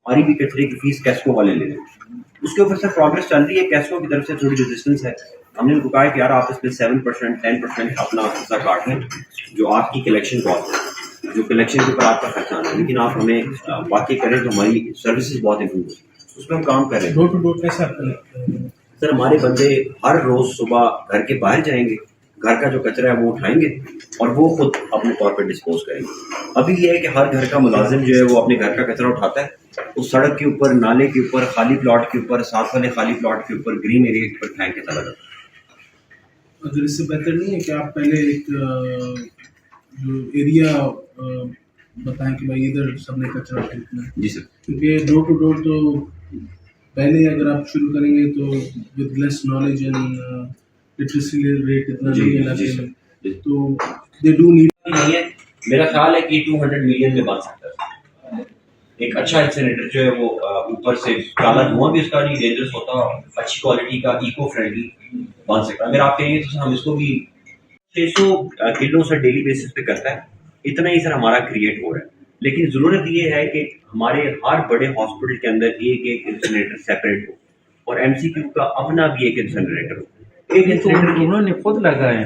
हमारी भी कचरे की फीस कैस्को वाले ले लें। उसके ऊपर सर प्रोग्रेस चल रही है, कैस्को की तरफ से थोड़ी रेजिस्टेंस है। हमने उनको कहा है कि यार आप इसमें 7% 10% अपना हिस्सा काट लें, जो आपकी कलेक्शन कॉस्ट है, जो कलेक्शन के ऊपर आपका खर्चा आना है, लेकिन आप हमें बाकी करें तो हमारी सर्विसेज बहुत इंप्रूव हो, उसमें हम काम कर रहे हैं। डोर टू डोर कैसे आप कलेक्ट करेंगे? सर हमारे बंदे हर रोज सुबह घर के बाहर जाएंगे, घर का जो कचरा है वो उठाएंगे और वो खुद अपने तौर पर डिस्पोज करेंगे। अभी ये है कि हर घर का मुलाजिम जो है वो अपने घर का कचरा उठाता है, वो सड़क के ऊपर, नाले के ऊपर, खाली प्लॉट के ऊपर, साथ वाले खाली प्लॉट के ऊपर, ग्रीन एरिया के ऊपर फेंक के चला जाता है। अगर इससे बेहतर नहीं है कि आप पहले एक जो एरिया बताएं कि भाई इधर सबने कचरा फेंकना है? जी सर। क्योंकि डोर टू डोर तो पहले अगर आप शुरू करेंगे तो with less knowledge and literacy rate इतना नहीं है इलाके में, तो दे डू नीड नहीं है। मेरा ख्याल है कि 200 मिलियन में बन सकता है एक अच्छा इंसिनरेटर जो है वो ऊपर से काला धुआं भी उसका नहीं डेंजरस होता, अच्छी क्वालिटी का इको फ्रेंडली बन सकता है। अगर आप कहेंगे तो हम इसको भी 600 किलो सर डेली बेसिस पे करता है, इतना ही सर हमारा क्रिएट हो रहा है। लेकिन जरूरत ये है कि हमारे हर बड़े हॉस्पिटल के अंदर एक एक इंसिनरेटर सेपरेट हो और एमसीक्यू का अपना भी एक इंसिनरेटर हो। एक इंसिनरेटर उन्होंने खुद लगाए